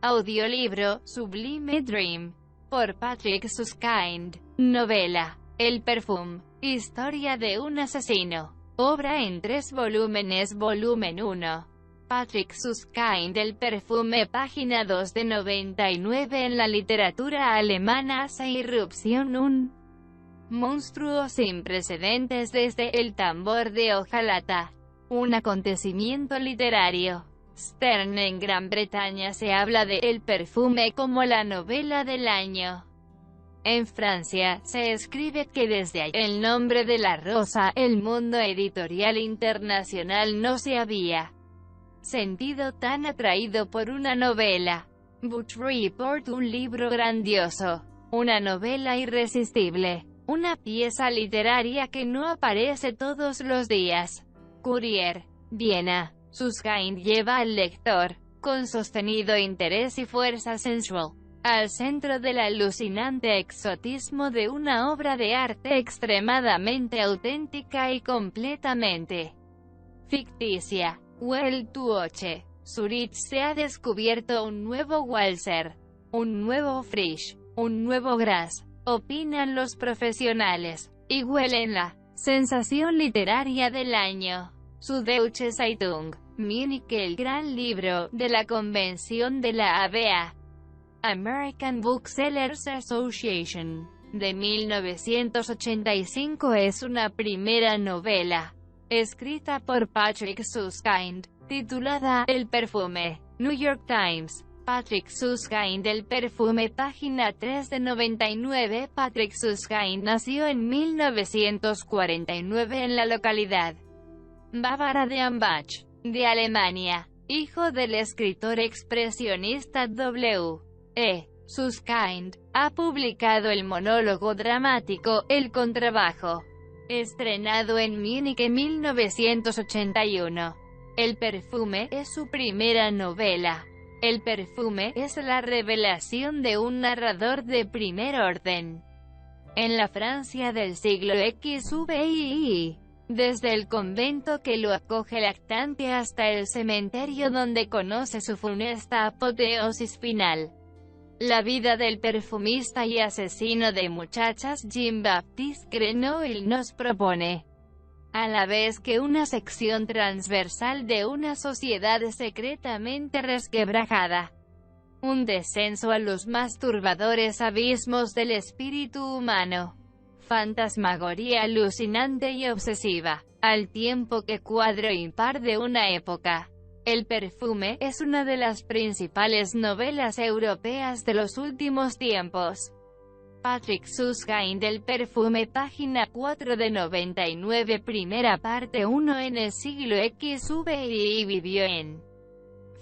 Audiolibro, Sublime Dream, por Patrick Suskind. Novela, El perfume, historia de un asesino. Obra en 3 volúmenes. Volumen 1. Patrick Suskind. El perfume. Página 2 de 99. En la literatura alemana hace irrupción un monstruo sin precedentes desde El tambor de hojalata. Un acontecimiento literario. Stern. En Gran Bretaña se habla de El perfume como la novela del año. En Francia, se escribe que desde ahí el nombre de la rosa, el mundo editorial internacional no se había sentido tan atraído por una novela. Book Report. Un libro grandioso. Una novela irresistible. Una pieza literaria que no aparece todos los días. Courier. Viena. Suskind lleva al lector, con sostenido interés y fuerza sensual, al centro del alucinante exotismo de una obra de arte extremadamente auténtica y completamente ficticia. Well to Oche. Zurich. Se ha descubierto un nuevo Walser, un nuevo Frisch, un nuevo Gras, opinan los profesionales, y huelen la sensación literaria del año. Süddeutsche Zeitung. Múnich. El gran libro de la convención de la ABA, American Booksellers Association, de 1985 es una primera novela, escrita por Patrick Suskind, titulada El perfume. New York Times. Patrick Suskind. El perfume. Página 3 de 99. Patrick Suskind nació en 1949 en la localidad bávara de Ambach, de Alemania, hijo del escritor expresionista W. E. Suskind. Ha publicado el monólogo dramático, El contrabajo, estrenado en Múnich en 1981. El perfume es su primera novela. El perfume es la revelación de un narrador de primer orden en la Francia del siglo XVI. Desde el convento que lo acoge lactante hasta el cementerio donde conoce su funesta apoteosis final. La vida del perfumista y asesino de muchachas Jean-Baptiste Grenouille nos propone, a la vez que una sección transversal de una sociedad secretamente resquebrajada, un descenso a los más turbadores abismos del espíritu humano. Fantasmagoría alucinante y obsesiva, al tiempo que cuadro impar de una época. El perfume es una de las principales novelas europeas de los últimos tiempos. Patrick Suskind. El perfume. Página 4 de 99. Primera parte. 1. En el siglo XVI vivió en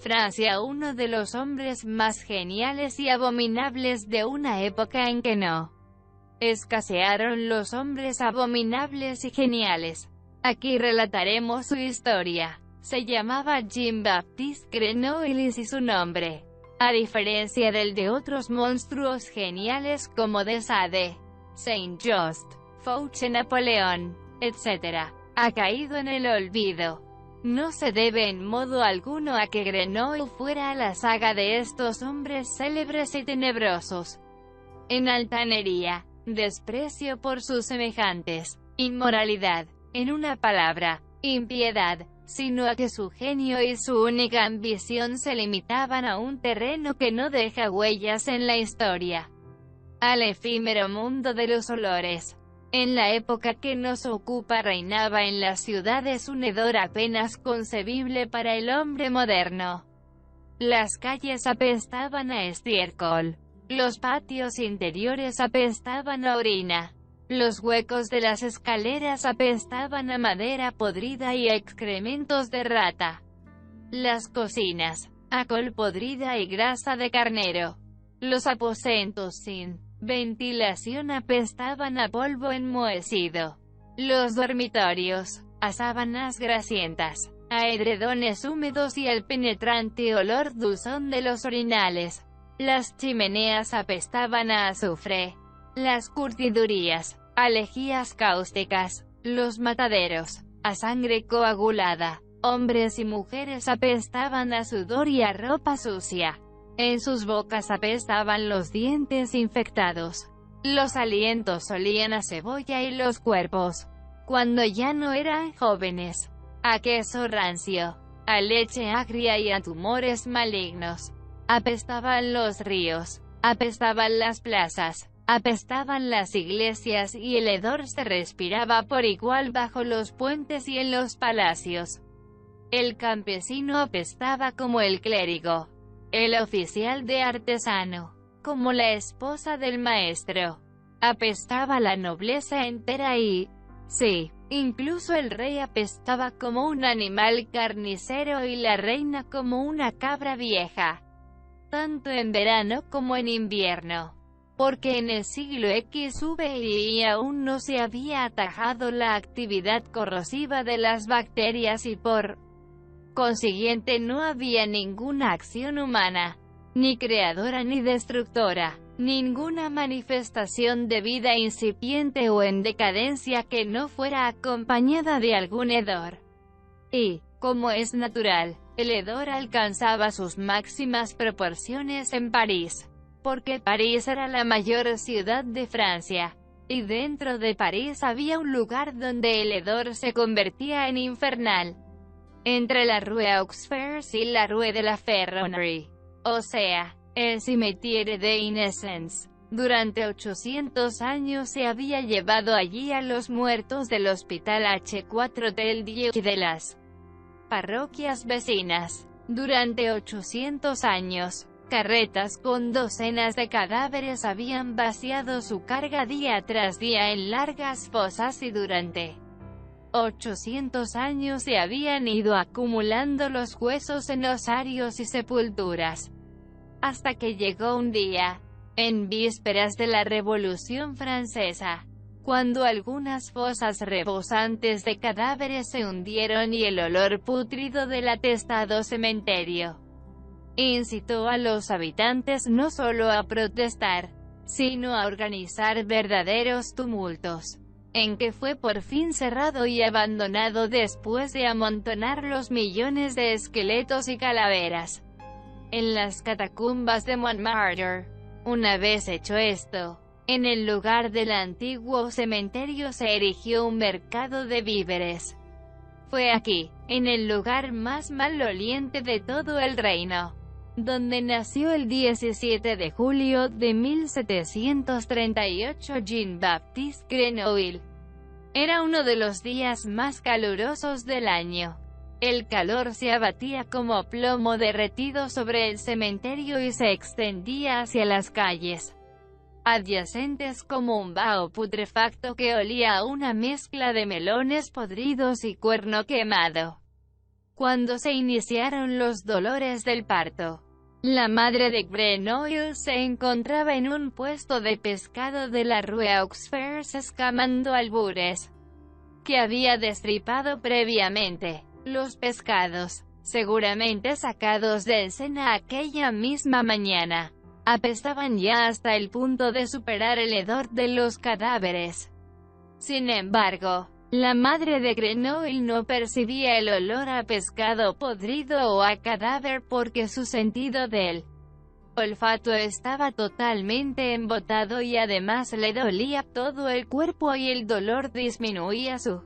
Francia uno de los hombres más geniales y abominables de una época en que no escasearon los hombres abominables y geniales. Aquí relataremos su historia. Se llamaba Jean-Baptiste Grenouille y su nombre, a diferencia del de otros monstruos geniales como de Sade, Saint-Just, Fouché, Napoleón, etc., ha caído en el olvido. No se debe en modo alguno a que Grenouille fuera a la saga de estos hombres célebres y tenebrosos. En altanería, desprecio por sus semejantes, inmoralidad, en una palabra, impiedad, sino a que su genio y su única ambición se limitaban a un terreno que no deja huellas en la historia, al efímero mundo de los olores. En la época que nos ocupa reinaba en las ciudades un hedor apenas concebible para el hombre moderno. Las calles apestaban a estiércol. Los patios interiores apestaban a orina. Los huecos de las escaleras apestaban a madera podrida y a excrementos de rata. Las cocinas, a col podrida y grasa de carnero. Los aposentos sin ventilación apestaban a polvo enmohecido. Los dormitorios, a sábanas grasientas, a edredones húmedos y al penetrante olor dulzón de los orinales. Las chimeneas apestaban a azufre. Las curtidurías, a lejías cáusticas. Los mataderos, a sangre coagulada. Hombres y mujeres apestaban a sudor y a ropa sucia. En sus bocas apestaban los dientes infectados. Los alientos olían a cebolla y los cuerpos, cuando ya no eran jóvenes, a queso rancio, a leche agria y a tumores malignos. Apestaban los ríos, apestaban las plazas, apestaban las iglesias y el hedor se respiraba por igual bajo los puentes y en los palacios. El campesino apestaba como el clérigo, el oficial de artesano, como la esposa del maestro. Apestaba la nobleza entera y, sí, incluso el rey apestaba como un animal carnicero y la reina como una cabra vieja, tanto en verano como en invierno, porque en el siglo XVII aún no se había atajado la actividad corrosiva de las bacterias y por consiguiente no había ninguna acción humana, ni creadora ni destructora, ninguna manifestación de vida incipiente o en decadencia que no fuera acompañada de algún hedor. Y, como es natural, el hedor alcanzaba sus máximas proporciones en París, porque París era la mayor ciudad de Francia, y dentro de París había un lugar donde el hedor se convertía en infernal, entre la Rue aux Fers y la Rue de la Ferronnerie, o sea, el Cimetière des Innocents. Durante 800 años se había llevado allí a los muertos del Hospital H4 del Dieu y de las parroquias vecinas. Durante 800 años, carretas con docenas de cadáveres habían vaciado su carga día tras día en largas fosas y durante 800 años se habían ido acumulando los huesos en osarios y sepulturas, hasta que llegó un día, en vísperas de la Revolución Francesa, cuando algunas fosas rebosantes de cadáveres se hundieron y el olor pútrido del atestado cementerio incitó a los habitantes no solo a protestar, sino a organizar verdaderos tumultos, en que fue por fin cerrado y abandonado después de amontonar los millones de esqueletos y calaveras en las catacumbas de Montmartre. Una vez hecho esto, en el lugar del antiguo cementerio se erigió un mercado de víveres. Fue aquí, en el lugar más maloliente de todo el reino, donde nació el 17 de julio de 1738 Jean-Baptiste Grenouille. Era uno de los días más calurosos del año. El calor se abatía como plomo derretido sobre el cementerio y se extendía hacia las calles adyacentes como un vaho putrefacto que olía a una mezcla de melones podridos y cuerno quemado. Cuando se iniciaron los dolores del parto, la madre de Grenouille se encontraba en un puesto de pescado de la Rue aux Fers escamando albures que había destripado previamente. Los pescados, seguramente sacados del Sena aquella misma mañana, apestaban ya hasta el punto de superar el hedor de los cadáveres. Sin embargo, la madre de Grenouille no percibía el olor a pescado podrido o a cadáver porque su sentido del olfato estaba totalmente embotado y además le dolía todo el cuerpo y el dolor disminuía su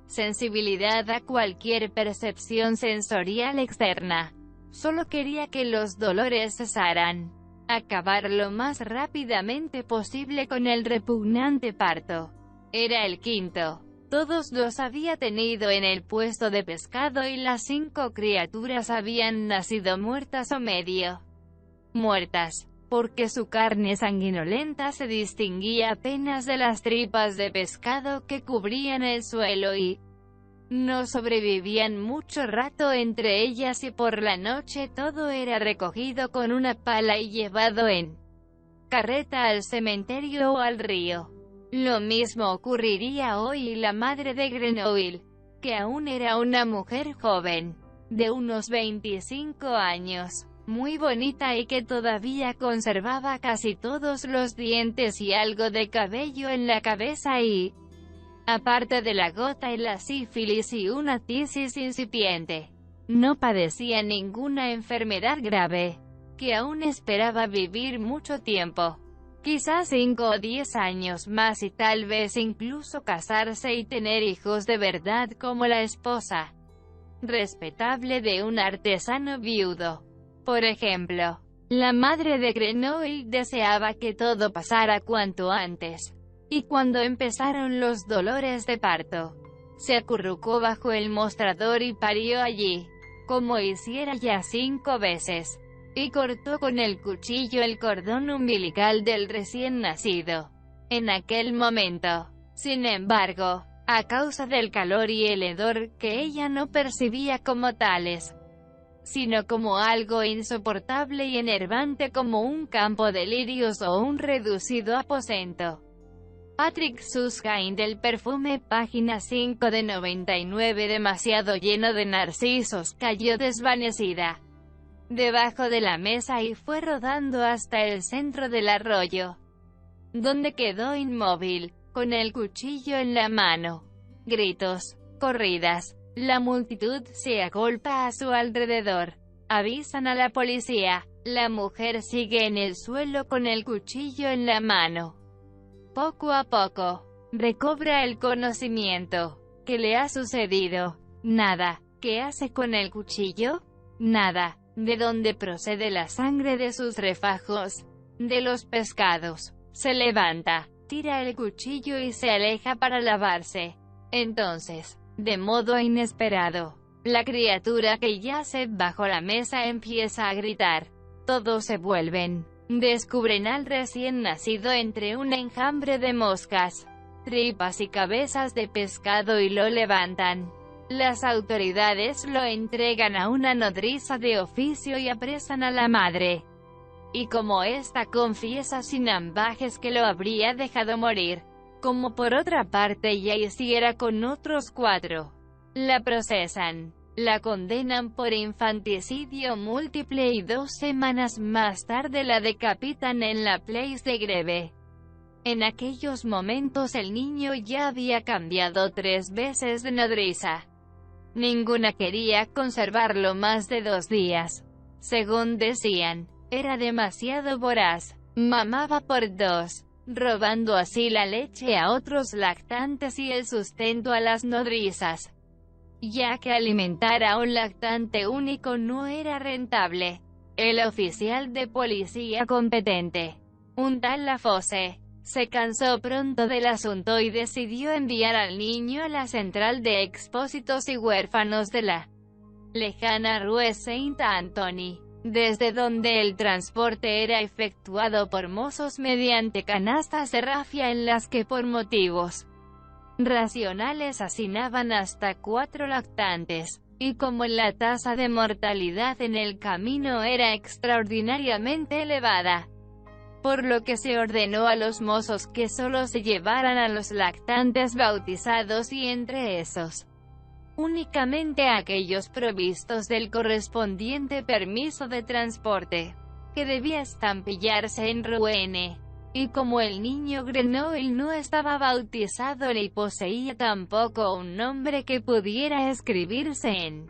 sensibilidad a cualquier percepción sensorial externa. Solo quería que los dolores cesaran, acabar lo más rápidamente posible con el repugnante parto. Era el quinto. Todos los había tenido en el puesto de pescado y las 5 criaturas habían nacido muertas o medio muertas, porque su carne sanguinolenta se distinguía apenas de las tripas de pescado que cubrían el suelo y no sobrevivían mucho rato entre ellas y por la noche todo era recogido con una pala y llevado en carreta al cementerio o al río. Lo mismo ocurriría hoy y la madre de Grenouille, que aún era una mujer joven, de unos 25 años, muy bonita y que todavía conservaba casi todos los dientes y algo de cabello en la cabeza y, aparte de la gota y la sífilis y una tisis incipiente, no padecía ninguna enfermedad grave. que aún esperaba vivir mucho tiempo. Quizás 5 o 10 años más y tal vez incluso casarse y tener hijos de verdad como la esposa respetable de un artesano viudo. Por ejemplo, la madre de Grenoble deseaba que todo pasara cuanto antes. Y cuando empezaron los dolores de parto, se acurrucó bajo el mostrador y parió allí, como hiciera ya 5 veces, y cortó con el cuchillo el cordón umbilical del recién nacido. En aquel momento, sin embargo, a causa del calor y el hedor que ella no percibía como tales, sino como algo insoportable y enervante como un campo de lirios o un reducido aposento. Patrick Susskind, el perfume, página 5 de 99, demasiado lleno de narcisos, cayó desvanecida debajo de la mesa y fue rodando hasta el centro del arroyo, donde quedó inmóvil, con el cuchillo en la mano. Gritos, corridas, la multitud se agolpa a su alrededor. Avisan a la policía. La mujer sigue en el suelo con el cuchillo en la mano. Poco a poco, recobra el conocimiento. ¿Qué le ha sucedido? Nada. ¿Qué hace con el cuchillo? Nada. ¿De dónde procede la sangre de sus refajos? De los pescados. Se levanta, tira el cuchillo y se aleja para lavarse. Entonces, de modo inesperado, la criatura que yace bajo la mesa empieza a gritar. Todos se vuelven. Descubren al recién nacido entre un enjambre de moscas, tripas y cabezas de pescado y lo levantan. Las autoridades lo entregan a una nodriza de oficio y apresan a la madre. Y como ésta confiesa sin ambajes que lo habría dejado morir, como por otra parte ya hiciera con otros 4, la procesan. La condenan por infanticidio múltiple y 2 semanas más tarde la decapitan en la Place de Greve. En aquellos momentos el niño ya había cambiado 3 veces de nodriza. Ninguna quería conservarlo más de 2 días. Según decían, era demasiado voraz, mamaba por 2, robando así la leche a otros lactantes y el sustento a las nodrizas, ya que alimentar a un lactante único no era rentable. El oficial de policía competente, un tal Lafosse, se cansó pronto del asunto y decidió enviar al niño a la central de expósitos y huérfanos de la lejana Rue Saint-Antoine, desde donde el transporte era efectuado por mozos mediante canastas de rafia en las que por motivos racionales hacinaban hasta 4 lactantes, y como la tasa de mortalidad en el camino era extraordinariamente elevada, por lo que se ordenó a los mozos que solo se llevaran a los lactantes bautizados y entre esos, únicamente a aquellos provistos del correspondiente permiso de transporte, que debía estampillarse en Rouen. Y como el niño Grenoble no estaba bautizado ni poseía tampoco un nombre que pudiera escribirse en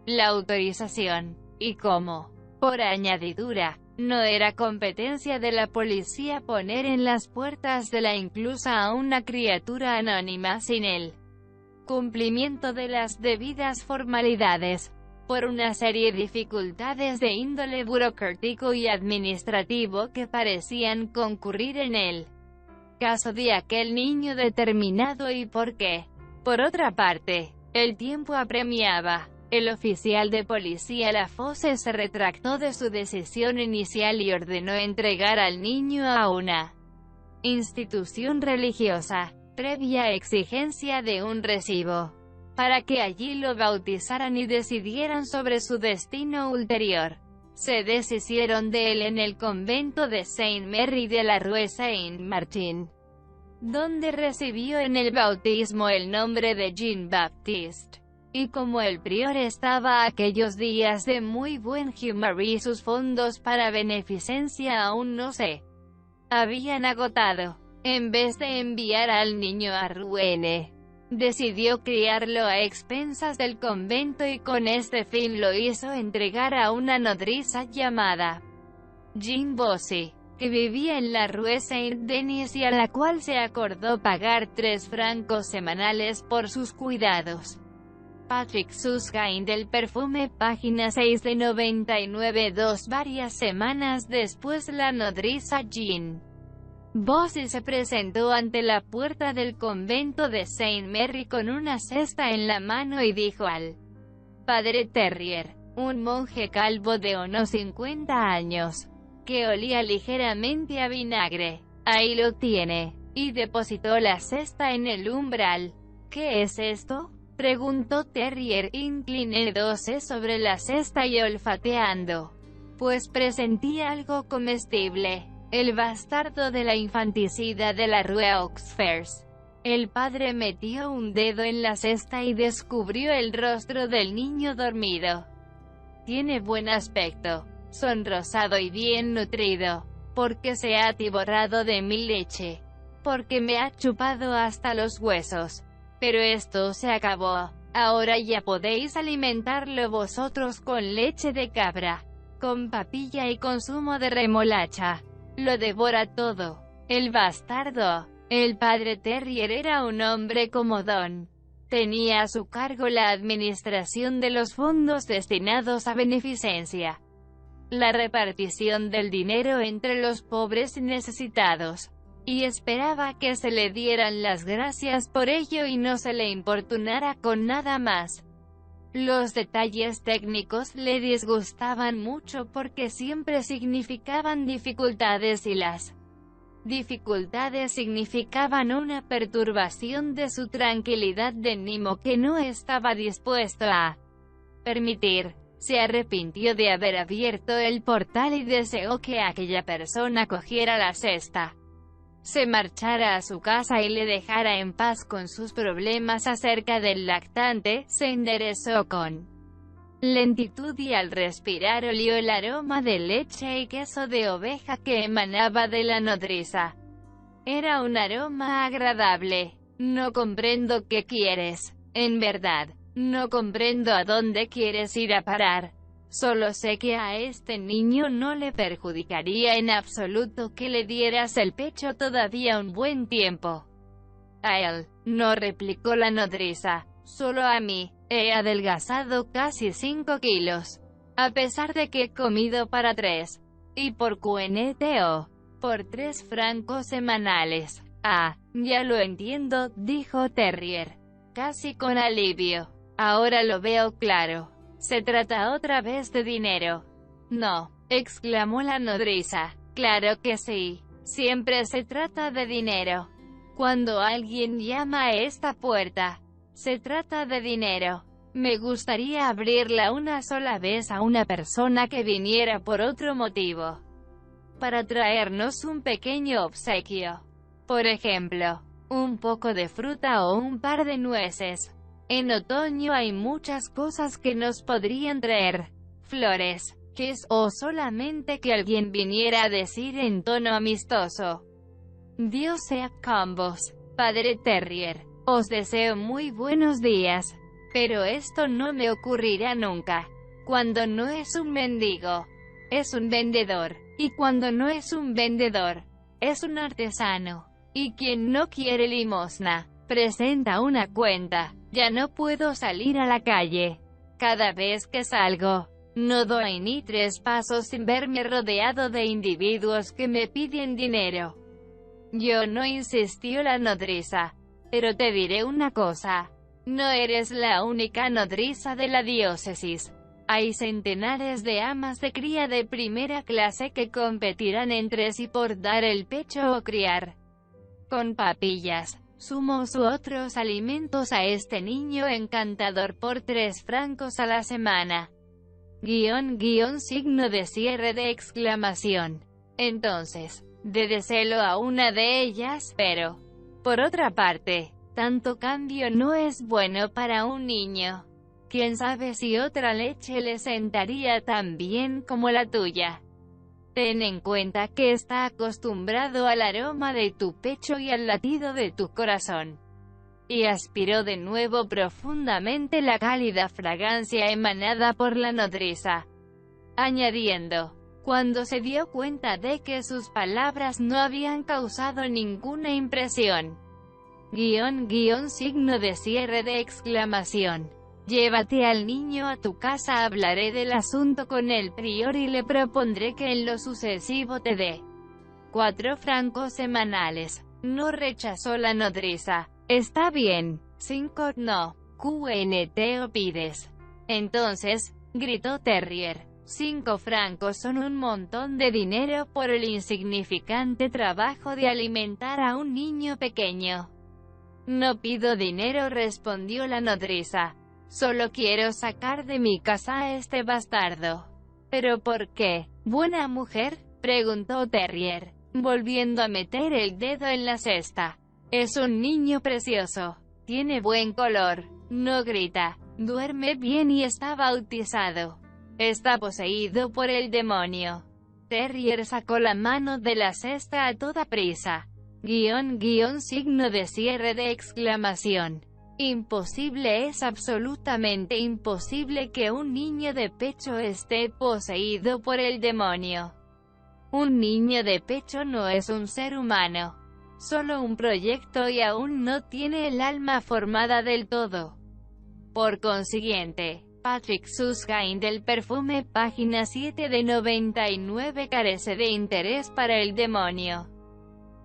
la autorización, y como, por añadidura, no era competencia de la policía poner en las puertas de la inclusa a una criatura anónima sin el cumplimiento de las debidas formalidades, por una serie de dificultades de índole burocrático y administrativo que parecían concurrir en el caso de aquel niño determinado y porque, por otra parte, el tiempo apremiaba. El oficial de policía Lafosse se retractó de su decisión inicial y ordenó entregar al niño a una institución religiosa, previa exigencia de un recibo, para que allí lo bautizaran y decidieran sobre su destino ulterior. Se deshicieron de él en el convento de Saint-Merry de la Rue Saint-Martin, donde recibió en el bautismo el nombre de Jean-Baptiste. Y como el prior estaba aquellos días de muy buen humor y sus fondos para beneficencia aún no se habían agotado, en vez de enviar al niño a Rouen, decidió criarlo a expensas del convento y con este fin lo hizo entregar a una nodriza llamada Jean Bossy, que vivía en la Rue Saint-Denis y a la cual se acordó pagar 3 francos semanales por sus cuidados. Patrick Susskind del perfume, página 6 de 99. Varias semanas después, la nodriza Jean Bossy se presentó ante la puerta del convento de Saint Mary con una cesta en la mano y dijo al padre Terrier, un monje calvo de unos 50 años, que olía ligeramente a vinagre: «Ahí lo tiene», y depositó la cesta en el umbral. «¿Qué es esto?», preguntó Terrier, inclinándose sobre la cesta y olfateando, pues presentía algo comestible. «El bastardo de la infanticida de la Rue aux Fers». El padre metió un dedo en la cesta y descubrió el rostro del niño dormido. «Tiene buen aspecto, sonrosado y bien nutrido, porque se ha atiborrado de mi leche, porque me ha chupado hasta los huesos. Pero esto se acabó. Ahora ya podéis alimentarlo vosotros con leche de cabra, con papilla y con zumo de remolacha. Lo devora todo». El bastardo. El padre Terrier era un hombre comodón. Tenía a su cargo la administración de los fondos destinados a beneficencia, la repartición del dinero entre los pobres y necesitados, y esperaba que se le dieran las gracias por ello y no se le importunara con nada más. Los detalles técnicos le disgustaban mucho porque siempre significaban dificultades y las dificultades significaban una perturbación de su tranquilidad de ánimo que no estaba dispuesto a permitir. Se arrepintió de haber abierto el portal y deseó que aquella persona cogiera la cesta, se marchara a su casa y le dejara en paz con sus problemas acerca del lactante. Se enderezó con lentitud y al respirar olió el aroma de leche y queso de oveja que emanaba de la nodriza. Era un aroma agradable. «No comprendo qué quieres. En verdad, no comprendo a dónde quieres ir a parar. Solo sé que a este niño no le perjudicaría en absoluto que le dieras el pecho todavía un buen tiempo». «A él», no replicó la nodriza, «solo a mí. He adelgazado casi 5 kilos. A pesar de que he comido para 3. Y por QNTO. Por 3 francos semanales». «Ah, ya lo entiendo», dijo Terrier, casi con alivio. «Ahora lo veo claro. Se trata otra vez de dinero». «No», exclamó la nodriza. «Claro que sí. Siempre se trata de dinero. Cuando alguien llama a esta puerta, se trata de dinero. Me gustaría abrirla una sola vez a una persona que viniera por otro motivo, para traernos un pequeño obsequio. Por ejemplo, un poco de fruta o un par de nueces. En otoño hay muchas cosas que nos podrían traer. Flores, o solamente que alguien viniera a decir en tono amistoso: «Dios sea con vos, padre Terrier. Os deseo muy buenos días». Pero esto no me ocurrirá nunca. Cuando no es un mendigo, es un vendedor. Y cuando no es un vendedor, es un artesano. Y quien no quiere limosna, presenta una cuenta. Ya no puedo salir a la calle. Cada vez que salgo, no doy ni 3 pasos sin verme rodeado de individuos que me piden dinero». «Yo no», insistió la nodriza. «Pero te diré una cosa. No eres la única nodriza de la diócesis. Hay centenares de amas de cría de primera clase que competirán entre sí por dar el pecho o criar con papillas, zumos u otros alimentos a este niño encantador por 3 francos a la semana». Signo de cierre de exclamación. «Entonces, dédeselo a una de ellas, pero, por otra parte, tanto cambio no es bueno para un niño. Quién sabe si otra leche le sentaría tan bien como la tuya. Ten en cuenta que está acostumbrado al aroma de tu pecho y al latido de tu corazón». Y aspiró de nuevo profundamente la cálida fragancia emanada por la nodriza, añadiendo: cuando se dio cuenta de que sus palabras no habían causado ninguna impresión. Signo de cierre de exclamación. Llévate al niño a tu casa, hablaré del asunto con el prior y le propondré que en lo sucesivo te dé 4 francos semanales. No rechazó la nodriza. Está bien. 5 no. QNT o pides. Entonces, gritó Terrier. 5 francos son un montón de dinero por el insignificante trabajo de alimentar a un niño pequeño. No pido dinero, respondió la nodriza. Solo quiero sacar de mi casa a este bastardo. ¿Pero por qué, buena mujer?, preguntó Terrier, volviendo a meter el dedo en la cesta. Es un niño precioso. Tiene buen color. No grita. Duerme bien y está bautizado. Está poseído por el demonio. Terrier sacó la mano de la cesta a toda prisa. Signo de cierre de exclamación. Imposible, es absolutamente imposible que un niño de pecho esté poseído por el demonio. Un niño de pecho no es un ser humano, solo un proyecto y aún no tiene el alma formada del todo. Por consiguiente, Patrick Susskind del perfume, página 7 de 99, carece de interés para el demonio.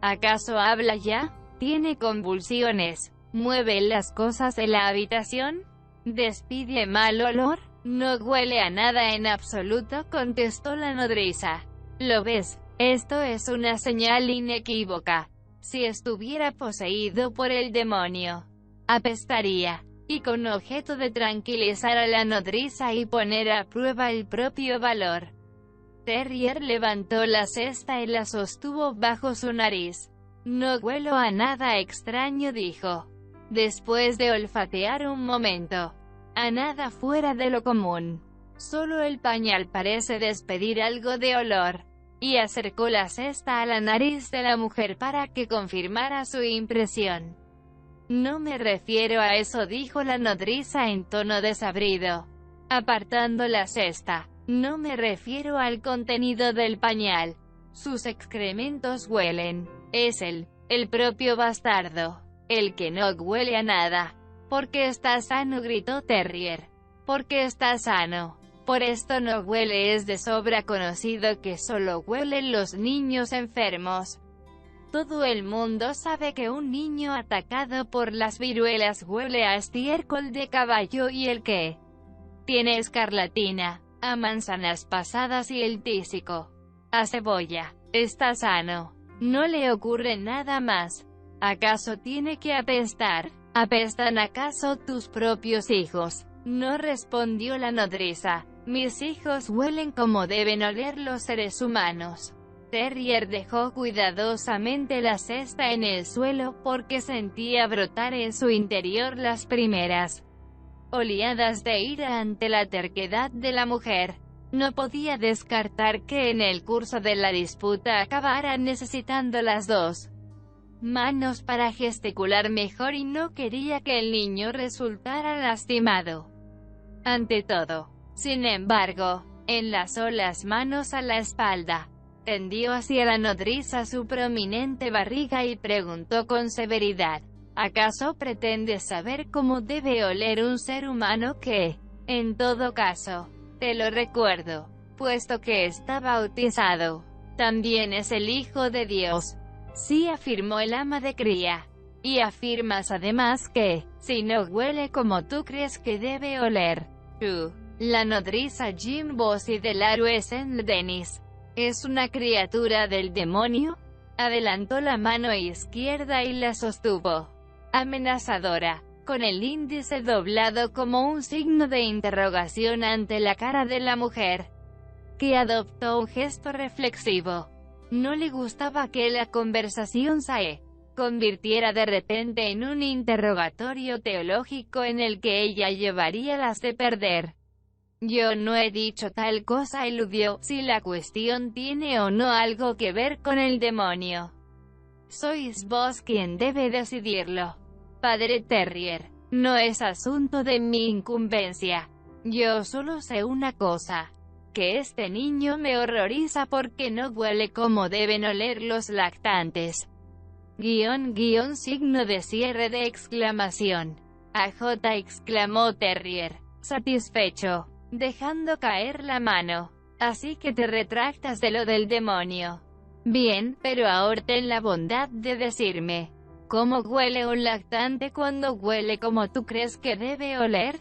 ¿Acaso habla ya? ¿Tiene convulsiones? ¿Mueve las cosas en la habitación? ¿Despide mal olor? No huele a nada en absoluto, contestó la nodriza. ¿Lo ves? Esto es una señal inequívoca. Si estuviera poseído por el demonio, apestaría. Y con objeto de tranquilizar a la nodriza y poner a prueba el propio valor, Terrier levantó la cesta y la sostuvo bajo su nariz. No huelo a nada extraño, dijo, después de olfatear un momento. A nada fuera de lo común. Solo el pañal parece despedir algo de olor. Y acercó la cesta a la nariz de la mujer para que confirmara su impresión. No me refiero a eso, dijo la nodriza en tono desabrido, apartando la cesta. No me refiero al contenido del pañal. Sus excrementos huelen. Es el propio bastardo, el que no huele a nada. Porque está sano, gritó Terrier. Porque está sano. Por esto no huele, es de sobra conocido que solo huelen los niños enfermos. Todo el mundo sabe que un niño atacado por las viruelas huele a estiércol de caballo y el que tiene escarlatina, a manzanas pasadas y el tísico, a cebolla. Está sano. No le ocurre nada más. ¿Acaso tiene que apestar? ¿Apestan acaso tus propios hijos? No, respondió la nodriza. Mis hijos huelen como deben oler los seres humanos. Terrier dejó cuidadosamente la cesta en el suelo porque sentía brotar en su interior las primeras oleadas de ira ante la terquedad de la mujer. No podía descartar que en el curso de la disputa acabara necesitando las dos manos para gesticular mejor y no quería que el niño resultara lastimado. Ante todo, sin embargo, enlazó las manos a la espalda, tendió hacia la nodriza su prominente barriga y preguntó con severidad: ¿acaso pretendes saber cómo debe oler un ser humano que, en todo caso, te lo recuerdo, puesto que está bautizado, también es el Hijo de Dios? Sí, afirmó el ama de cría. Y afirmas además que, si no huele como tú crees que debe oler, tú, la nodriza Jim Bossy del héroe Saint Denis, ¿es una criatura del demonio? Adelantó la mano izquierda y la sostuvo, amenazadora, con el índice doblado como un signo de interrogación ante la cara de la mujer, que adoptó un gesto reflexivo. No le gustaba que la conversación se convirtiera de repente en un interrogatorio teológico en el que ella llevaría las de perder. Yo no he dicho tal cosa, eludió. Si la cuestión tiene o no algo que ver con el demonio, sois vos quien debe decidirlo, padre Terrier. No es asunto de mi incumbencia. Yo solo sé una cosa. que este niño me horroriza porque no huele como deben oler los lactantes. Signo de cierre de exclamación. AJ, exclamó Terrier, satisfecho, dejando caer la mano. Así que te retractas de lo del demonio. Bien, pero ahora ten la bondad de decirme, ¿cómo huele un lactante cuando huele como tú crees que debe oler?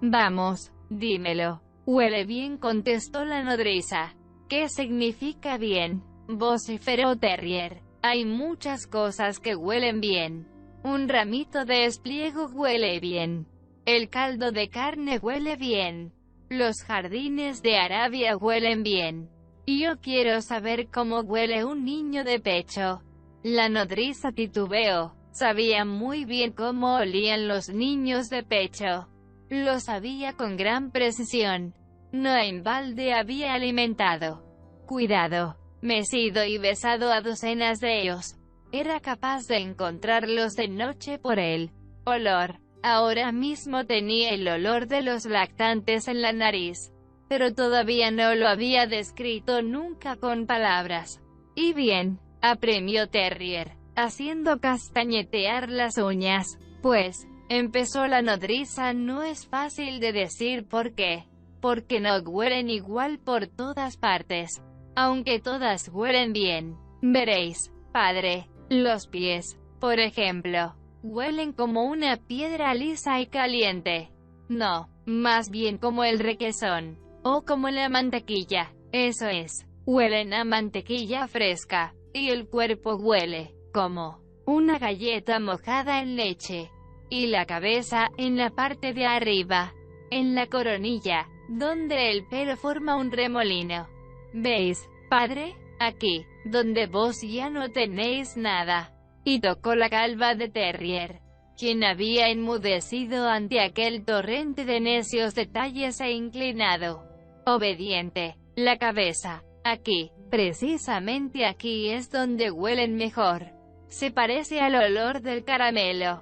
Vamos, dímelo. Huele bien, contestó la nodriza. ¿Qué significa bien?, vociferó Terrier. Hay muchas cosas que huelen bien. Un ramito de espliego huele bien. El caldo de carne huele bien. Los jardines de Arabia huelen bien. Y yo quiero saber cómo huele un niño de pecho. La nodriza titubeó. Sabía muy bien cómo olían los niños de pecho. Lo sabía con gran precisión. No en balde había alimentado, cuidado, mecido y besado a docenas de ellos. Era capaz de encontrarlos de noche por el olor. Ahora mismo tenía el olor de los lactantes en la nariz, pero todavía no lo había descrito nunca con palabras. Y bien, apremió Terrier, haciendo castañetear las uñas. Pues, empezó la nodriza, no es fácil de decir por qué. Porque no huelen igual por todas partes. Aunque todas huelen bien. Veréis, padre, los pies, por ejemplo, huelen como una piedra lisa y caliente. No, más bien como el requesón, o como la mantequilla, eso es, huelen a mantequilla fresca, y el cuerpo huele como una galleta mojada en leche. Y la cabeza, en la parte de arriba, en la coronilla, donde el pelo forma un remolino. ¿Veis, padre? Aquí, donde vos ya no tenéis nada. Y tocó la calva de Terrier, quien había enmudecido ante aquel torrente de necios detalles e inclinado. Obediente, la cabeza. Aquí, precisamente aquí es donde huelen mejor. Se parece al olor del caramelo.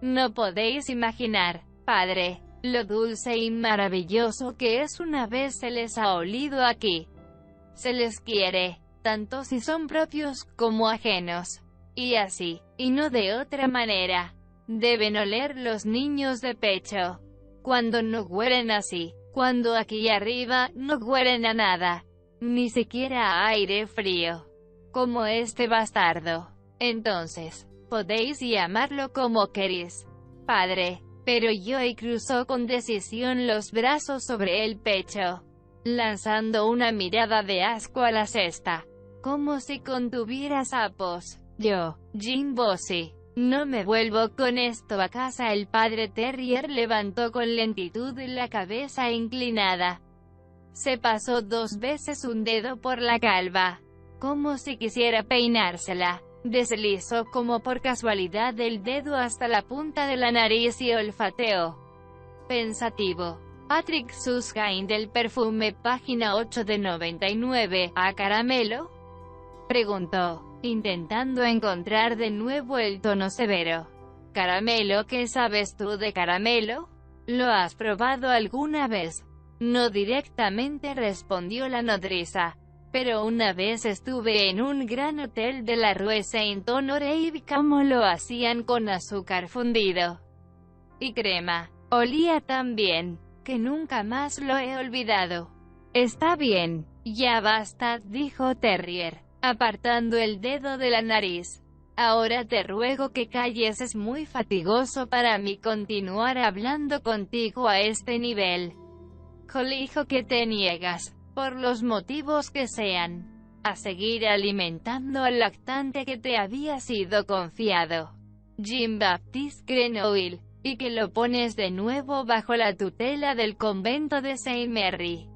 No podéis imaginar, padre, lo dulce y maravilloso que es una vez se les ha olido aquí. Se les quiere, tanto si son propios como ajenos. Y así, y no de otra manera, deben oler los niños de pecho. Cuando no huelen así, cuando aquí arriba no huelen a nada, ni siquiera a aire frío, como este bastardo. Entonces, podéis llamarlo como queréis, padre. Pero Joey cruzó con decisión los brazos sobre el pecho, lanzando una mirada de asco a la cesta, como si contuviera sapos. Yo, Jim Bossy, no me vuelvo con esto a casa. El padre Terrier levantó con lentitud la cabeza inclinada. Se pasó 2 veces un dedo por la calva, como si quisiera peinársela. Deslizó como por casualidad el dedo hasta la punta de la nariz y olfateó. Pensativo. Patrick Susskind del perfume, página 8 de 99. ¿A caramelo?, preguntó, intentando encontrar de nuevo el tono severo. ¿Caramelo? ¿Qué sabes tú de caramelo? ¿Lo has probado alguna vez? No directamente, respondió la nodriza. Pero una vez estuve en un gran hotel de la Rue Saint-Honoré y vi cómo lo hacían con azúcar fundido y crema. Olía tan bien, que nunca más lo he olvidado. Está bien, ya basta, dijo Terrier, apartando el dedo de la nariz. Ahora te ruego que calles, es muy fatigoso para mí continuar hablando contigo a este nivel. Colijo que te niegas, por los motivos que sean, a seguir alimentando al lactante que te había sido confiado, Jim Baptiste Grenoble, y que lo pones de nuevo bajo la tutela del convento de Saint Mary.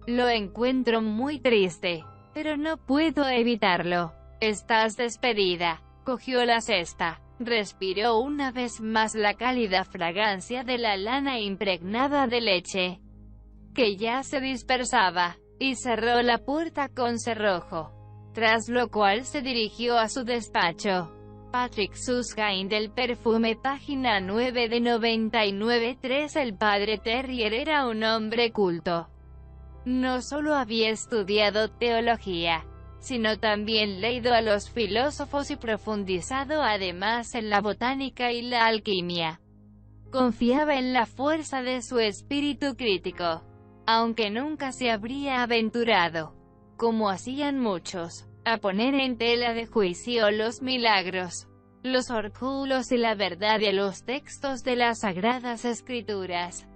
Lo encuentro muy triste, pero no puedo evitarlo. Estás despedida. Cogió la cesta, respiró una vez más la cálida fragancia de la lana impregnada de leche, que ya se dispersaba, y cerró la puerta con cerrojo, tras lo cual se dirigió a su despacho. Patrick Susskind del perfume, página 9 de 99. 3. El padre Terrier era un hombre culto, No solo había estudiado teología, sino también leído a los filósofos y profundizado además en la botánica y la alquimia. Confiaba en la fuerza de su espíritu crítico, aunque nunca se habría aventurado, como hacían muchos, a poner en tela de juicio los milagros, los oráculos y la verdad de los textos de las Sagradas Escrituras.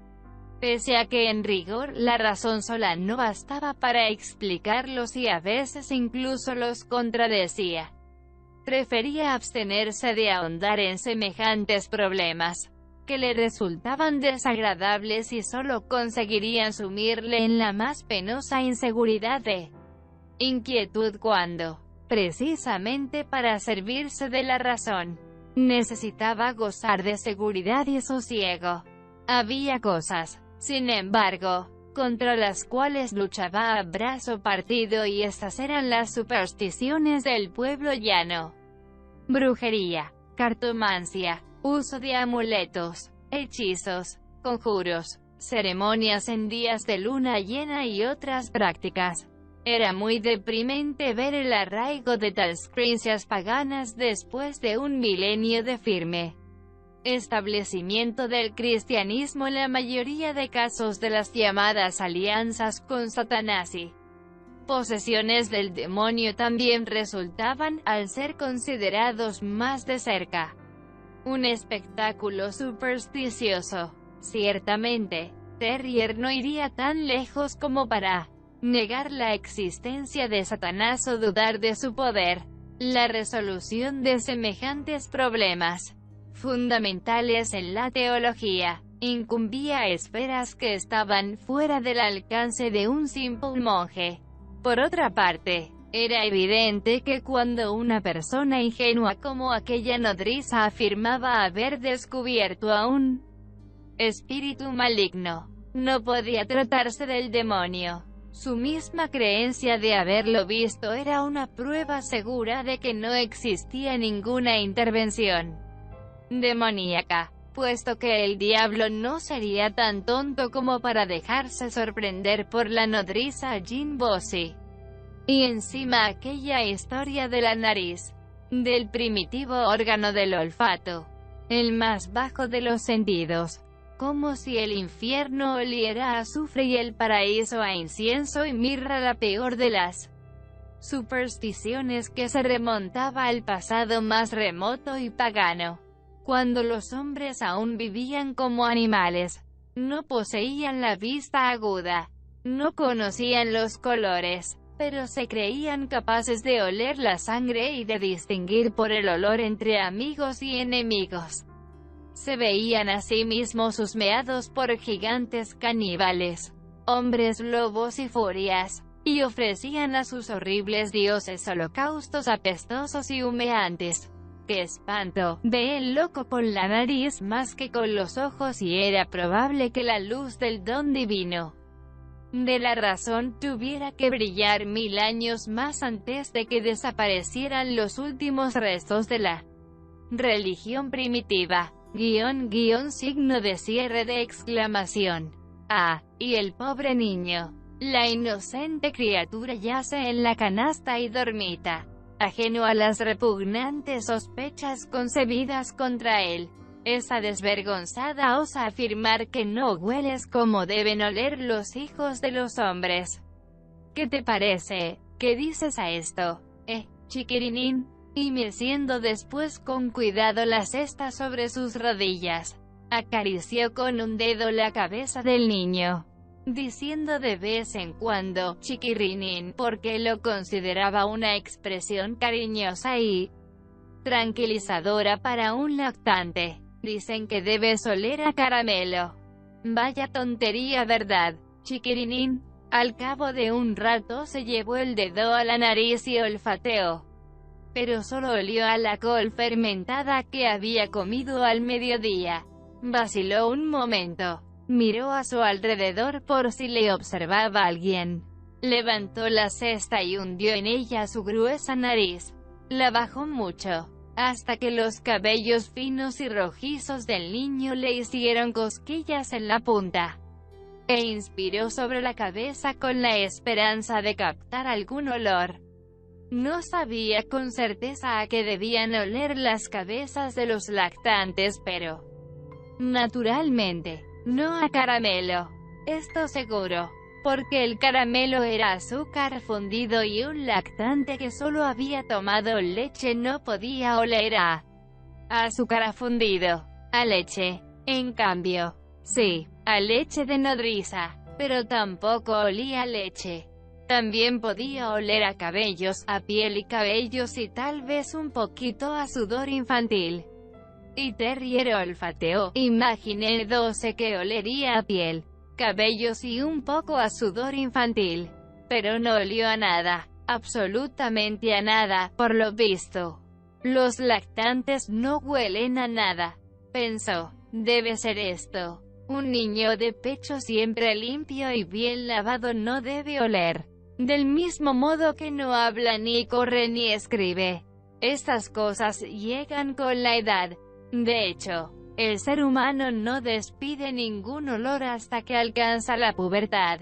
Pese a que en rigor la razón sola no bastaba para explicarlos y a veces incluso los contradecía, prefería abstenerse de ahondar en semejantes problemas, que le resultaban desagradables y solo conseguirían sumirle en la más penosa inseguridad de inquietud cuando, precisamente para servirse de la razón, necesitaba gozar de seguridad y sosiego. Había cosas, sin embargo, contra las cuales luchaba a brazo partido, y estas eran las supersticiones del pueblo llano. Brujería, cartomancia, uso de amuletos, hechizos, conjuros, ceremonias en días de luna llena y otras prácticas. Era muy deprimente ver el arraigo de tales creencias paganas después de un milenio de firme establecimiento del cristianismo en la mayoría de casos de las llamadas alianzas con Satanás y posesiones del demonio también resultaban, al ser considerados más de cerca, un espectáculo supersticioso. Ciertamente, Terrier no iría tan lejos como para negar la existencia de Satanás o dudar de su poder. La resolución de semejantes problemas fundamentales en la teología incumbía a esferas que estaban fuera del alcance de un simple monje. Por otra parte, era evidente que cuando una persona ingenua como aquella nodriza afirmaba haber descubierto a un espíritu maligno, no podía tratarse del demonio. Su misma creencia de haberlo visto era una prueba segura de que no existía ninguna intervención demoníaca, puesto que el diablo no sería tan tonto como para dejarse sorprender por la nodriza Jean Bossy. Y encima aquella historia de la nariz, del primitivo órgano del olfato, el más bajo de los sentidos, como si el infierno oliera a azufre y el paraíso a incienso y mirra, la peor de las supersticiones que se remontaba al pasado más remoto y pagano, cuando los hombres aún vivían como animales, no poseían la vista aguda, no conocían los colores, pero se creían capaces de oler la sangre y de distinguir por el olor entre amigos y enemigos. Se veían a sí mismos husmeados por gigantes caníbales, hombres lobos y furias, y ofrecían a sus horribles dioses holocaustos apestosos y humeantes. ¡Qué espanto! Ve el loco con la nariz más que con los ojos, y era probable que la luz del don divino de la razón tuviera que brillar 1000 años más antes de que desaparecieran los últimos restos de la religión primitiva. Signo de cierre de exclamación. Ah, y el pobre niño, la inocente criatura, yace en la canasta y dormita, ajeno a las repugnantes sospechas concebidas contra él. Esa desvergonzada osa afirmar que no hueles como deben oler los hijos de los hombres. ¿Qué te parece? ¿Qué dices a esto? Chiquirinín. Y meciendo después con cuidado la cesta sobre sus rodillas, acarició con un dedo la cabeza del niño, diciendo de vez en cuando, chiquirinín, porque lo consideraba una expresión cariñosa y tranquilizadora para un lactante. Dicen que debes oler a caramelo. Vaya tontería, ¿verdad, chiquirinín? Al cabo de un rato se llevó el dedo a la nariz y olfateó, pero solo olió a la col fermentada que había comido al mediodía. Vaciló un momento, miró a su alrededor por si le observaba alguien. Levantó la cesta y hundió en ella su gruesa nariz. La bajó mucho, hasta que los cabellos finos y rojizos del niño le hicieron cosquillas en la punta e inspiró sobre la cabeza con la esperanza de captar algún olor. No sabía con certeza a qué debían oler las cabezas de los lactantes, pero naturalmente, no a caramelo. Esto seguro, porque el caramelo era azúcar fundido y un lactante que solo había tomado leche no podía oler a azúcar fundido, a leche. En cambio, sí, a leche de nodriza, pero tampoco olía a leche. También podía oler a cabellos, a piel y cabellos y tal vez un poquito a sudor infantil. Y Terrier olfateó, imaginé 12 que olería a piel, cabellos y un poco a sudor infantil. Pero no olió a nada, absolutamente a nada, por lo visto. Los lactantes no huelen a nada, pensó. Debe ser esto. Un niño de pecho siempre limpio y bien lavado no debe oler. Del mismo modo que no habla ni corre ni escribe. Estas cosas llegan con la edad. De hecho, el ser humano no despide ningún olor hasta que alcanza la pubertad.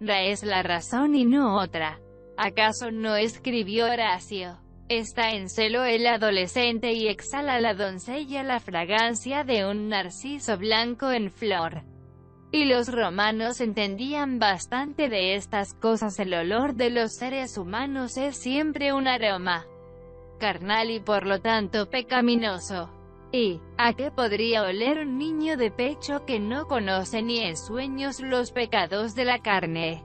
Es la razón y no otra. ¿Acaso no escribió Horacio? Está en celo el adolescente y exhala la doncella la fragancia de un narciso blanco en flor. Y los romanos entendían bastante de estas cosas. El olor de los seres humanos es siempre un aroma carnal y por lo tanto pecaminoso. ¿Y a qué podría oler un niño de pecho que no conoce ni en sueños los pecados de la carne?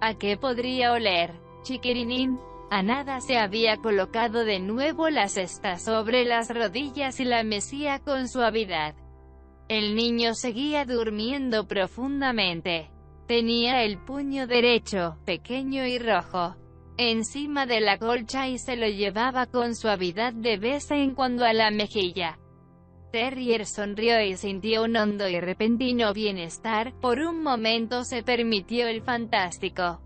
¿A qué podría oler? Chiquirinín. A nada. Se había colocado de nuevo la cesta sobre las rodillas y la mecía con suavidad. El niño seguía durmiendo profundamente. Tenía el puño derecho, pequeño y rojo, encima de la colcha y se lo llevaba con suavidad de vez en cuando a la mejilla. Terrier sonrió y sintió un hondo y repentino bienestar. Por un momento se permitió el fantástico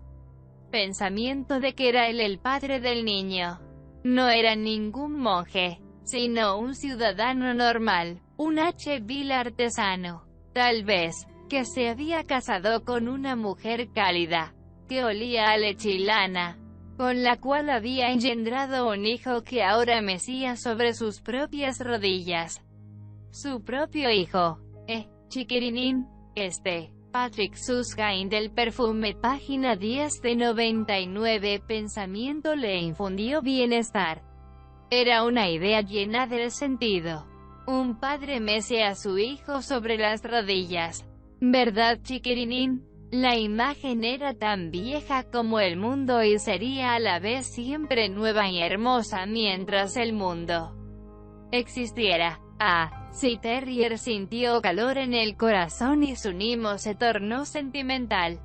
pensamiento de que era él el padre del niño. No era ningún monje, sino un ciudadano normal, un vil artesano, tal vez, que se había casado con una mujer cálida, que olía a leche y lana, con la cual había engendrado un hijo que ahora mecía sobre sus propias rodillas. Su propio hijo. Chiquirinín. Patrick Susskind del perfume, página 10 de 99. Pensamiento le infundió bienestar. Era una idea llena del sentido. Un padre mece a su hijo sobre las rodillas. ¿Verdad, chiquirinín? La imagen era tan vieja como el mundo y sería a la vez siempre nueva y hermosa mientras el mundo existiera. Sí, Terrier sintió calor en el corazón y su mimo se tornó sentimental.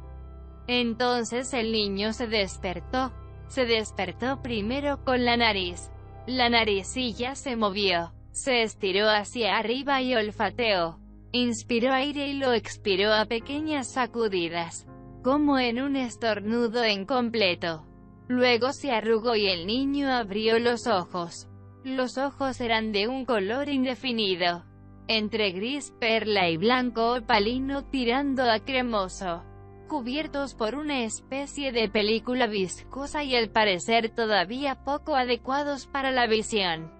Entonces el niño se despertó. Se despertó primero con la nariz. La naricilla se movió. Se estiró hacia arriba y olfateó. Inspiró aire y lo expiró a pequeñas sacudidas, como en un estornudo incompleto. Luego se arrugó y el niño abrió los ojos. Los ojos eran de un color indefinido, entre gris, perla y blanco opalino tirando a cremoso, cubiertos por una especie de película viscosa y al parecer todavía poco adecuados para la visión.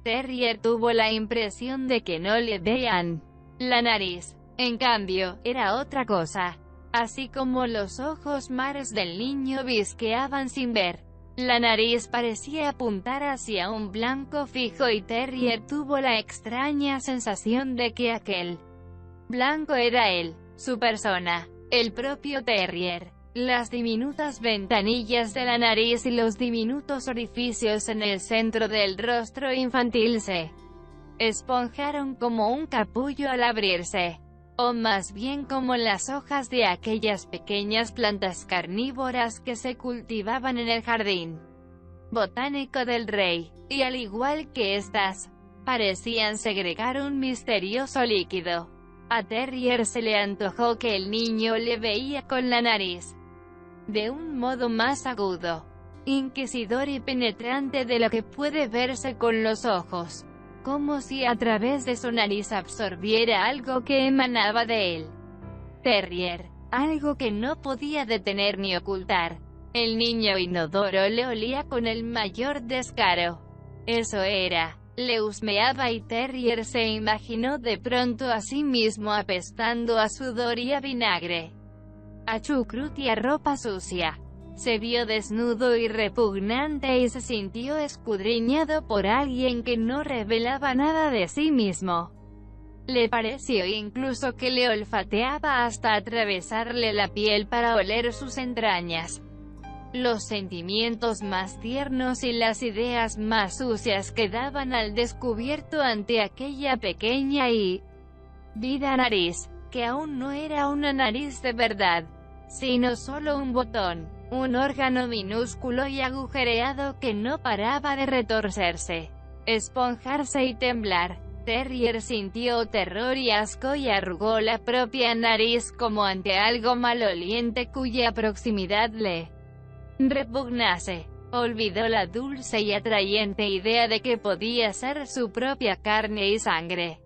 Terrier tuvo la impresión de que no le veían. La nariz, en cambio, era otra cosa. Así como los ojos mares del niño visqueaban sin ver, la nariz parecía apuntar hacia un blanco fijo y Terrier tuvo la extraña sensación de que aquel blanco era él, su persona, el propio Terrier. Las diminutas ventanillas de la nariz y los diminutos orificios en el centro del rostro infantil se esponjaron como un capullo al abrirse, o más bien como las hojas de aquellas pequeñas plantas carnívoras que se cultivaban en el jardín botánico del rey, y al igual que estas, parecían segregar un misterioso líquido. A Terrier se le antojó que el niño le veía con la nariz, de un modo más agudo, inquisidor y penetrante de lo que puede verse con los ojos, como si a través de su nariz absorbiera algo que emanaba de él. Terrier, algo que no podía detener ni ocultar. El niño inodoro le olía con el mayor descaro. Eso era. Le husmeaba y Terrier se imaginó de pronto a sí mismo apestando a sudor y a vinagre, a chucrut y a ropa sucia. Se vio desnudo y repugnante y se sintió escudriñado por alguien que no revelaba nada de sí mismo. Le pareció incluso que le olfateaba hasta atravesarle la piel para oler sus entrañas. Los sentimientos más tiernos y las ideas más sucias quedaban al descubierto ante aquella pequeña y vida nariz, que aún no era una nariz de verdad, sino solo un botón, un órgano minúsculo y agujereado que no paraba de retorcerse, esponjarse y temblar. Terrier sintió terror y asco y arrugó la propia nariz como ante algo maloliente cuya proximidad le repugnase. Olvidó la dulce y atrayente idea de que podía ser su propia carne y sangre.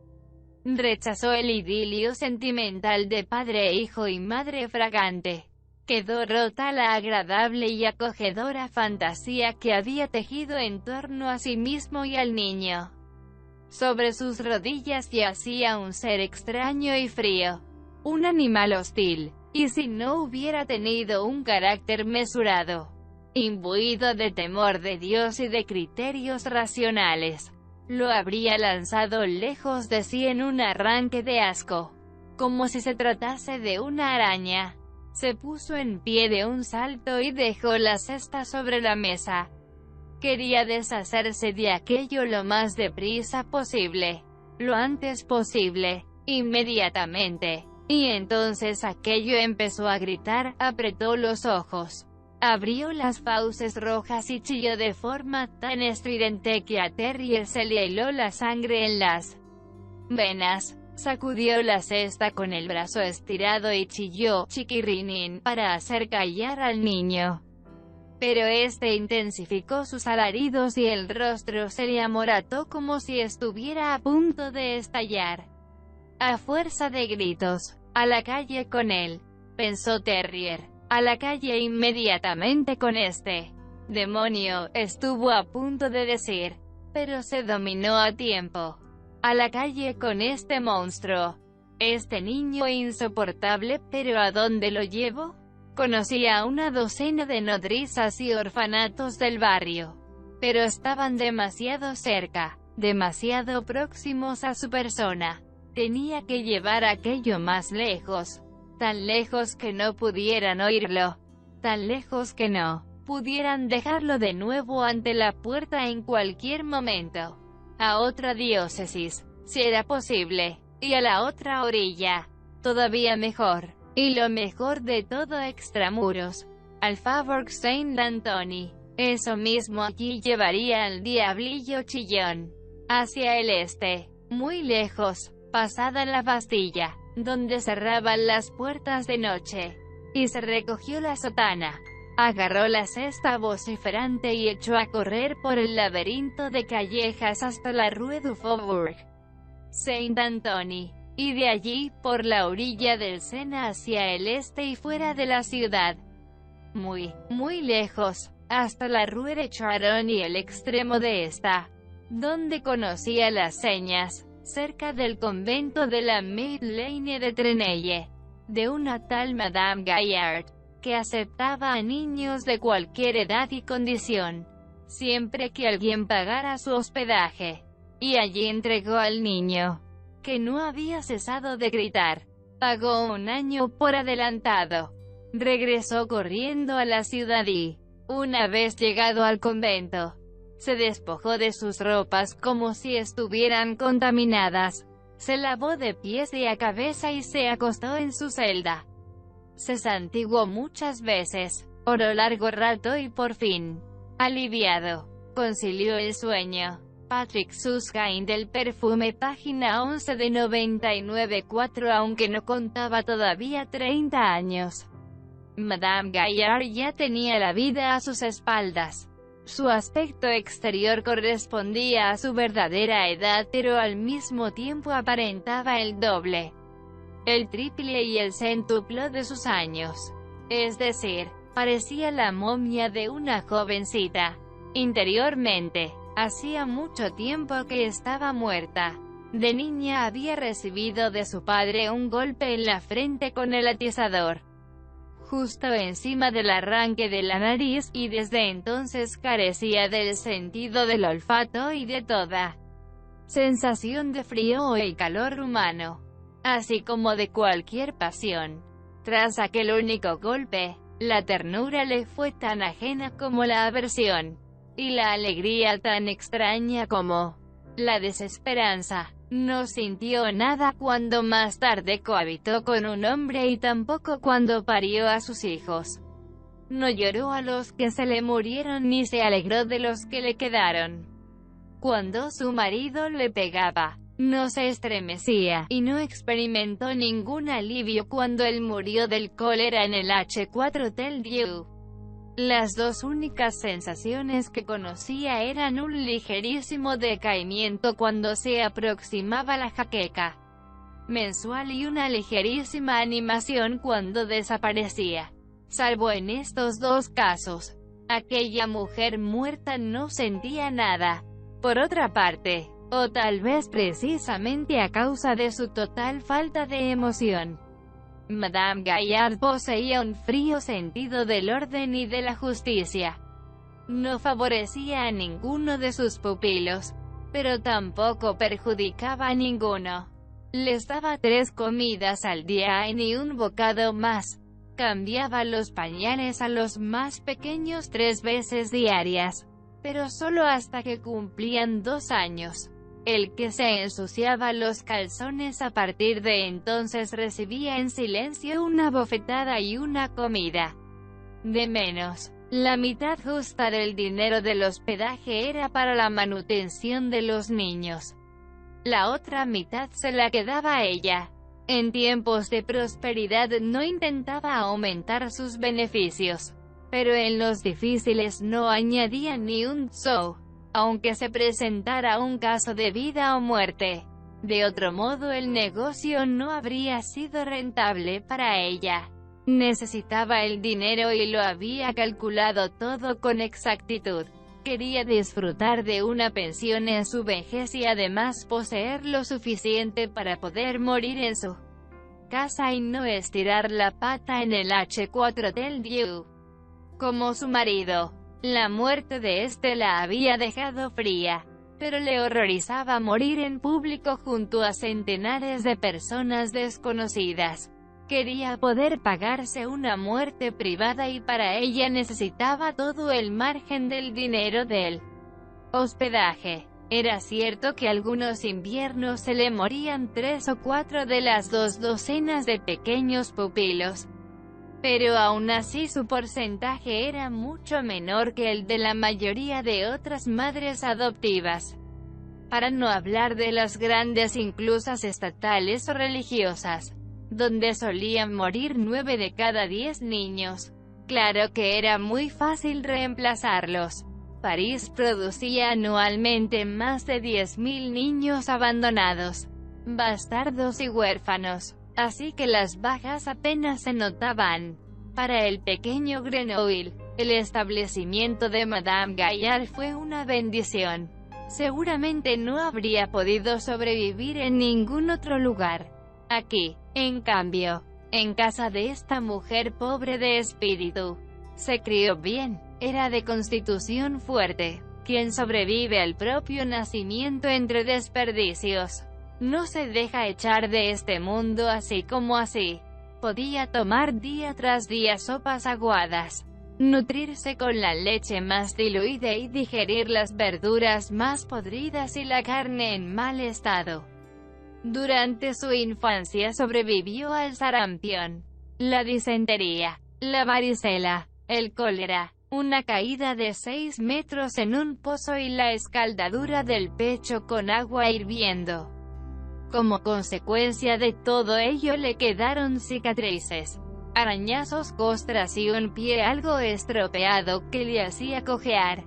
Rechazó el idilio sentimental de padre e hijo y madre fragante. Quedó rota la agradable y acogedora fantasía que había tejido en torno a sí mismo y al niño. Sobre sus rodillas yacía un ser extraño y frío, un animal hostil, y si no hubiera tenido un carácter mesurado, imbuido de temor de Dios y de criterios racionales, lo habría lanzado lejos de sí en un arranque de asco, como si se tratase de una araña. Se puso en pie de un salto y dejó la cesta sobre la mesa. Quería deshacerse de aquello lo más deprisa posible, lo antes posible, inmediatamente. Y entonces aquello empezó a gritar, apretó los ojos, abrió las fauces rojas y chilló de forma tan estridente que a Terrier se le heló la sangre en las venas. Sacudió la cesta con el brazo estirado y chilló, chiquirrinín, para hacer callar al niño. Pero este intensificó sus alaridos y el rostro se le amorató como si estuviera a punto de estallar. A fuerza de gritos, a la calle con él, pensó Terrier, a la calle inmediatamente con este demonio, estuvo a punto de decir, pero se dominó a tiempo. A la calle con este monstruo, este niño insoportable, pero ¿a dónde lo llevo? Conocía a una docena de nodrizas y orfanatos del barrio, pero estaban demasiado cerca, demasiado próximos a su persona. Tenía que llevar aquello más lejos, tan lejos que no pudieran oírlo, tan lejos que no pudieran dejarlo de nuevo ante la puerta en cualquier momento. A otra diócesis, si era posible, y a la otra orilla, todavía mejor, y lo mejor de todo extramuros, al Faubourg Saint-Antoine. Eso mismo, allí llevaría al diablillo chillón, hacia el este, muy lejos, pasada la Bastilla, donde cerraban las puertas de noche, y se recogió la sotana. Agarró la cesta vociferante y echó a correr por el laberinto de callejas hasta la Rue du Faubourg Saint-Antoine, y de allí, por la orilla del Sena hacia el este y fuera de la ciudad. Muy, muy lejos, hasta la Rue de Charonne y el extremo de esta, donde conocía las señas, cerca del convento de la Madeleine de Trenelle, de una tal Madame Gaillard, que aceptaba a niños de cualquier edad y condición, siempre que alguien pagara su hospedaje. Y allí entregó al niño, que no había cesado de gritar. Pagó un año por adelantado. Regresó corriendo a la ciudad y, una vez llegado al convento, se despojó de sus ropas como si estuvieran contaminadas. Se lavó de pies y a cabeza y se acostó en su celda. Se santiguó muchas veces, oró largo rato y por fin, aliviado, concilió el sueño. Patrick Susskind del perfume, página 11 de 99.4. Aunque no contaba todavía 30 años, Madame Gaillard ya tenía la vida a sus espaldas. Su aspecto exterior correspondía a su verdadera edad, pero al mismo tiempo aparentaba el doble. el triple y el centuplo de sus años. Es decir, parecía la momia de una jovencita. Interiormente, hacía mucho tiempo que estaba muerta. De niña había recibido de su padre un golpe en la frente con el atizador, justo encima del arranque de la nariz, y desde entonces carecía del sentido del olfato y de toda sensación de frío o el calor humano, así como de cualquier pasión. Tras aquel único golpe, la ternura le fue tan ajena como la aversión, y la alegría tan extraña como la desesperanza. No sintió nada cuando más tarde cohabitó con un hombre y tampoco cuando parió a sus hijos. No lloró a los que se le murieron ni se alegró de los que le quedaron. Cuando su marido le pegaba, no se estremecía, y no experimentó ningún alivio cuando él murió del cólera en el H4 Hotel Dieu. Las dos únicas sensaciones que conocía eran un ligerísimo decaimiento cuando se aproximaba la jaqueca mensual y una ligerísima animación cuando desaparecía. Salvo en estos dos casos, aquella mujer muerta no sentía nada. Por otra parte, o tal vez precisamente a causa de su total falta de emoción, Madame Gaillard poseía un frío sentido del orden y de la justicia. No favorecía a ninguno de sus pupilos, pero tampoco perjudicaba a ninguno. Les daba 3 comidas al día y ni un bocado más. Cambiaba los pañales a los más pequeños 3 veces diarias, pero solo hasta que cumplían 2 años. El que se ensuciaba los calzones a partir de entonces recibía en silencio una bofetada y una comida de menos. La mitad justa del dinero del hospedaje era para la manutención de los niños. La otra mitad se la quedaba ella. En tiempos de prosperidad no intentaba aumentar sus beneficios, pero en los difíciles no añadía ni un sou, aunque se presentara un caso de vida o muerte. De otro modo el negocio no habría sido rentable para ella. Necesitaba el dinero y lo había calculado todo con exactitud. Quería disfrutar de una pensión en su vejez y además poseer lo suficiente para poder morir en su casa y no estirar la pata en el H4 Hotel Dieu. Como su marido, la muerte de este la había dejado fría, pero le horrorizaba morir en público junto a centenares de personas desconocidas. Quería poder pagarse una muerte privada y para ella necesitaba todo el margen del dinero del hospedaje. Era cierto que algunos inviernos se le morían 3 o 4 de las 2 docenas de pequeños pupilos, pero aún así su porcentaje era mucho menor que el de la mayoría de otras madres adoptivas. Para no hablar de las grandes inclusas estatales o religiosas, donde solían morir 9 de cada 10 niños. Claro que era muy fácil reemplazarlos. París producía anualmente más de 10.000 niños abandonados, bastardos y huérfanos, así que las bajas apenas se notaban. Para el pequeño Grenoble, el establecimiento de Madame Gaillard fue una bendición. Seguramente no habría podido sobrevivir en ningún otro lugar. Aquí, en cambio, en casa de esta mujer pobre de espíritu, se crió bien. Era de constitución fuerte. Quien sobrevive al propio nacimiento entre desperdicios, no se deja echar de este mundo así como así. Podía tomar día tras día sopas aguadas, nutrirse con la leche más diluida y digerir las verduras más podridas y la carne en mal estado. Durante su infancia sobrevivió al sarampión, la disentería, la varicela, el cólera, una caída de 6 metros en un pozo y la escaldadura del pecho con agua hirviendo. Como consecuencia de todo ello le quedaron cicatrices, arañazos, costras y un pie algo estropeado que le hacía cojear.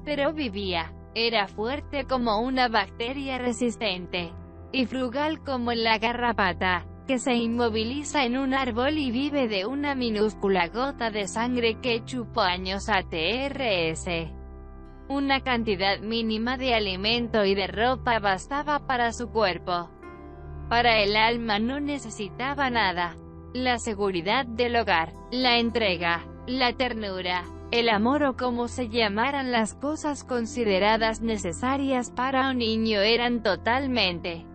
Pero vivía, era fuerte como una bacteria resistente, y frugal como la garrapata. que se inmoviliza en un árbol y vive de una minúscula gota de sangre que chupó años atrás. Una cantidad mínima de alimento y de ropa bastaba para su cuerpo. Para el alma no necesitaba nada. La seguridad del hogar, la entrega, la ternura, el amor o como se llamaran las cosas consideradas necesarias para un niño eran totalmente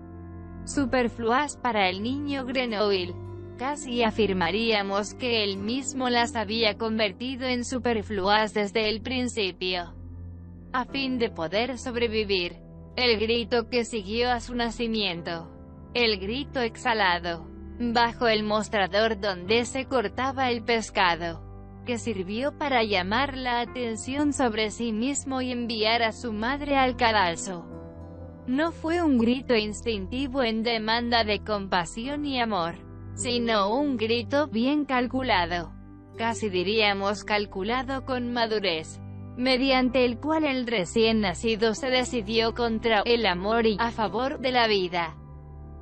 superfluas para el niño Grenoble. Casi afirmaríamos que él mismo las había convertido en superfluas desde el principio. A fin de poder sobrevivir. El grito que siguió a su nacimiento. El grito exhalado bajo el mostrador donde se cortaba el pescado, que sirvió para llamar la atención sobre sí mismo y enviar a su madre al cadalso. No fue un grito instintivo en demanda de compasión y amor, sino un grito bien calculado, casi diríamos calculado con madurez, mediante el cual el recién nacido se decidió contra el amor y a favor de la vida.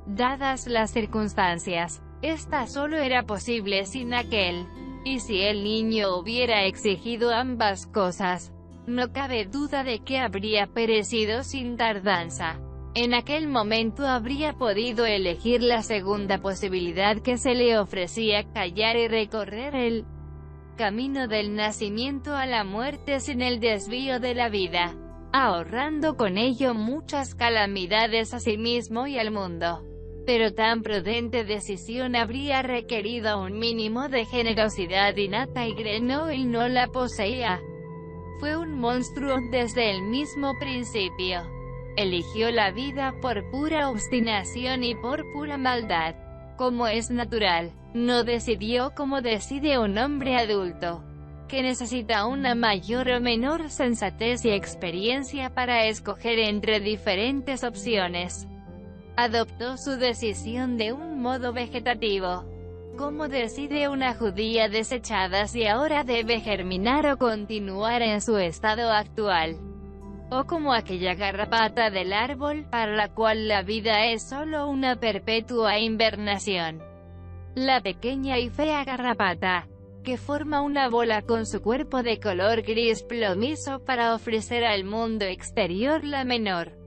Dadas las circunstancias, esta solo era posible sin aquel. Y si el niño hubiera exigido ambas cosas, no cabe duda de que habría perecido sin tardanza. En aquel momento habría podido elegir la segunda posibilidad que se le ofrecía, callar y recorrer el camino del nacimiento a la muerte sin el desvío de la vida, ahorrando con ello muchas calamidades a sí mismo y al mundo. Pero tan prudente decisión habría requerido un mínimo de generosidad innata y Grenoble no la poseía. Fue un monstruo desde el mismo principio. Eligió la vida por pura obstinación y por pura maldad. Como es natural, no decidió como decide un hombre adulto, que necesita una mayor o menor sensatez y experiencia para escoger entre diferentes opciones. Adoptó su decisión de un modo vegetativo. ¿Cómo decide una judía desechada si ahora debe germinar o continuar en su estado actual? O como aquella garrapata del árbol, para la cual la vida es solo una perpetua invernación. La pequeña y fea garrapata, que forma una bola con su cuerpo de color gris plomizo para ofrecer al mundo exterior la menor